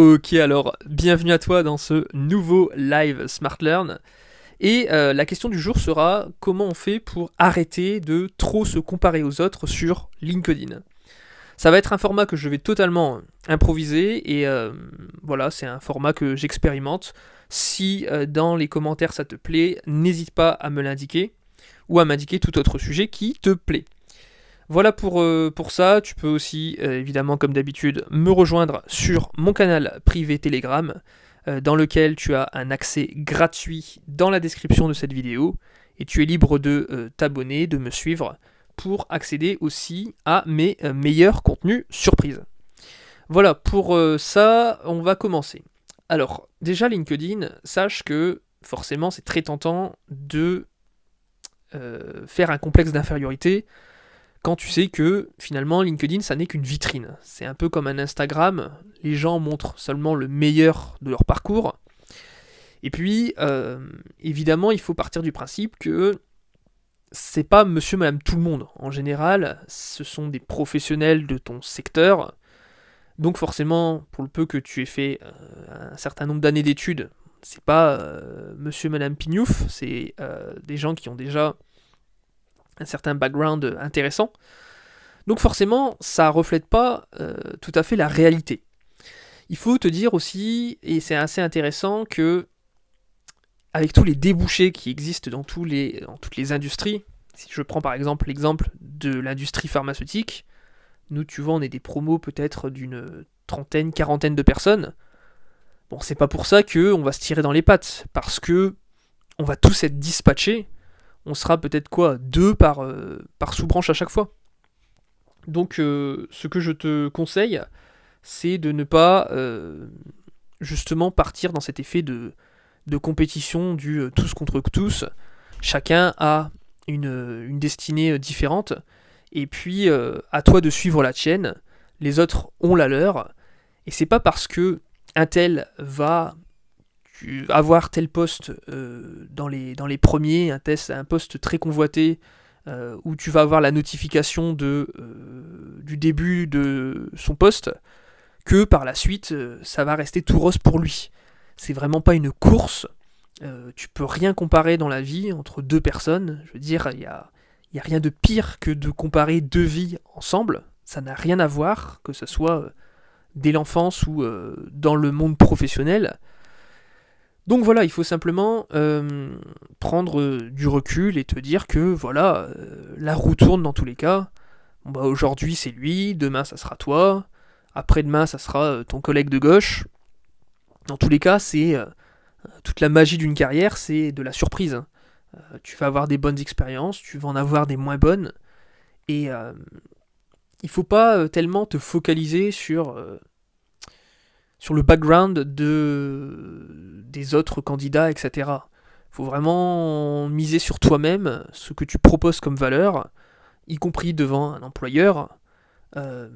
Ok, alors bienvenue à toi dans ce nouveau live Smart Learn. Et la question du jour sera comment on fait pour arrêter de trop se comparer aux autres sur LinkedIn. Ça va être un format que je vais totalement improviser et voilà, c'est un format que j'expérimente. Si dans les commentaires ça te plaît, n'hésite pas à me l'indiquer ou à m'indiquer tout autre sujet qui te plaît. Voilà pour ça, tu peux aussi, évidemment comme d'habitude, me rejoindre sur mon canal privé Telegram, dans lequel tu as un accès gratuit dans la description de cette vidéo, et tu es libre de t'abonner, de me suivre, pour accéder aussi à mes meilleurs contenus surprises. Voilà, pour ça, on va commencer. Alors, déjà LinkedIn, sache que forcément c'est très tentant de faire un complexe d'infériorité quand tu sais que finalement LinkedIn ça n'est qu'une vitrine. C'est un peu comme un Instagram, les gens montrent seulement le meilleur de leur parcours. Et puis évidemment il faut partir du principe que c'est pas monsieur madame tout le monde. En général, ce sont des professionnels de ton secteur. Donc forcément, pour le peu que tu aies fait un certain nombre d'années d'études, c'est pas monsieur madame Pignouf, c'est des gens qui ont déjà un certain background intéressant. Donc forcément, ça reflète pas tout à fait la réalité. Il faut te dire aussi, et c'est assez intéressant, que avec tous les débouchés qui existent dans toutes les industries, si je prends par exemple l'exemple de l'industrie pharmaceutique, nous tu vois on est des promos peut-être d'une trentaine, quarantaine de personnes. Bon, c'est pas pour ça qu'on va se tirer dans les pattes, parce que on va tous être dispatchés, on sera peut-être quoi, deux par sous-branche à chaque fois. Donc ce que je te conseille, c'est de ne pas justement partir dans cet effet de compétition du tous contre tous. Chacun a une destinée différente, et puis à toi de suivre la tienne, les autres ont la leur, et c'est pas parce que un tel va avoir tel poste dans les premiers, un poste très convoité, où tu vas avoir la notification du début de son poste, que par la suite, ça va rester tout rose pour lui. C'est vraiment pas une course. Tu peux rien comparer dans la vie entre deux personnes. Je veux dire, y a rien de pire que de comparer deux vies ensemble. Ça n'a rien à voir, que ce soit dès l'enfance ou dans le monde professionnel. Donc voilà, il faut simplement prendre du recul et te dire que voilà, la roue tourne dans tous les cas. Bon, bah, aujourd'hui c'est lui, demain ça sera toi, après-demain ça sera ton collègue de gauche. Dans tous les cas, c'est toute la magie d'une carrière, c'est de la surprise. Tu vas avoir des bonnes expériences, tu vas en avoir des moins bonnes, et il faut pas tellement te focaliser sur le background des autres candidats, etc. Il faut vraiment miser sur toi-même, ce que tu proposes comme valeur, y compris devant un employeur. Euh,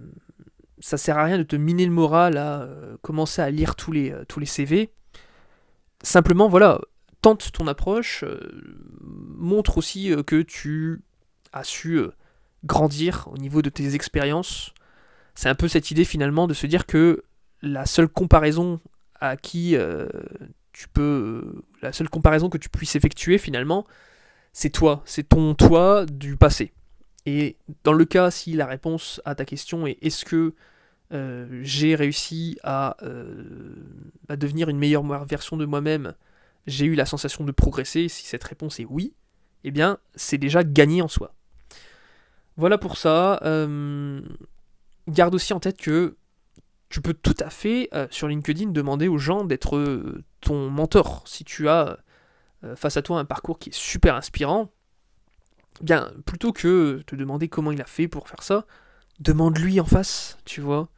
Ça sert à rien de te miner le moral à commencer à lire tous les CV. Simplement, voilà, tente ton approche, montre aussi que tu as su grandir au niveau de tes expériences. C'est un peu cette idée finalement de se dire que la seule comparaison à qui la seule comparaison que tu puisses effectuer finalement, c'est toi, c'est ton toi du passé. Et dans le cas si la réponse à ta question est est-ce que j'ai réussi à devenir une meilleure version de moi-même, j'ai eu la sensation de progresser, si cette réponse est oui, eh bien c'est déjà gagné en soi. Voilà pour ça. Garde aussi en tête que tu peux tout à fait sur LinkedIn demander aux gens d'être ton mentor. Si tu as face à toi un parcours qui est super inspirant, bien plutôt que te demander comment il a fait pour faire ça, demande-lui en face, tu vois.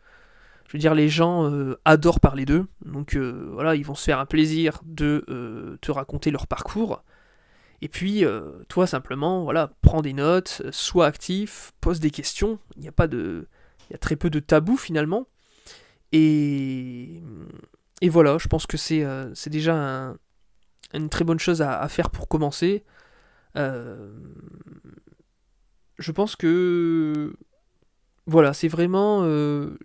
Je veux dire, les gens adorent parler d'eux, donc voilà, ils vont se faire un plaisir de te raconter leur parcours. Et puis, toi, simplement, voilà, prends des notes, sois actif, pose des questions. Il y a très peu de tabous finalement. Et, et voilà, je pense que c'est déjà une très bonne chose à faire pour commencer. Euh, je pense que voilà, c'est vraiment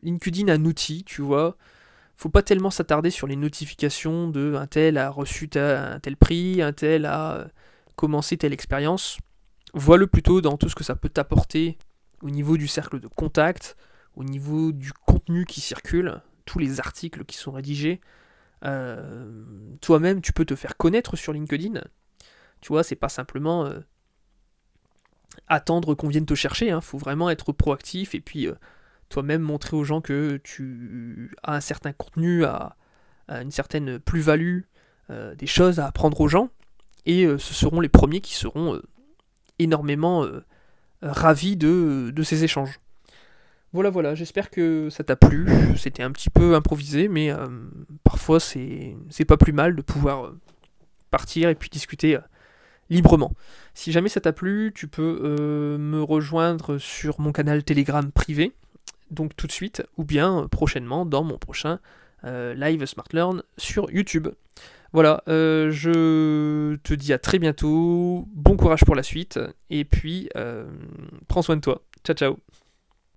LinkedIn un outil, tu vois. faut pas tellement s'attarder sur les notifications de un tel a reçu un tel prix, un tel a commencé telle expérience. Vois-le plutôt dans tout ce que ça peut t'apporter au niveau du cercle de contact, au niveau du contenu qui circule, tous les articles qui sont rédigés. Toi-même, tu peux te faire connaître sur LinkedIn. Tu vois, c'est pas simplement attendre qu'on vienne te chercher. Il faut vraiment être proactif et puis toi-même montrer aux gens que tu as un certain contenu, à une certaine plus-value, des choses à apprendre aux gens. Et ce seront les premiers qui seront énormément ravis de ces échanges. Voilà, j'espère que ça t'a plu. C'était un petit peu improvisé, mais parfois c'est pas plus mal de pouvoir partir et puis discuter librement. Si jamais ça t'a plu, tu peux me rejoindre sur mon canal Telegram privé, donc tout de suite, ou bien prochainement dans mon prochain live Smart Learn sur YouTube. Voilà, je te dis à très bientôt, bon courage pour la suite, et puis prends soin de toi. Ciao ciao.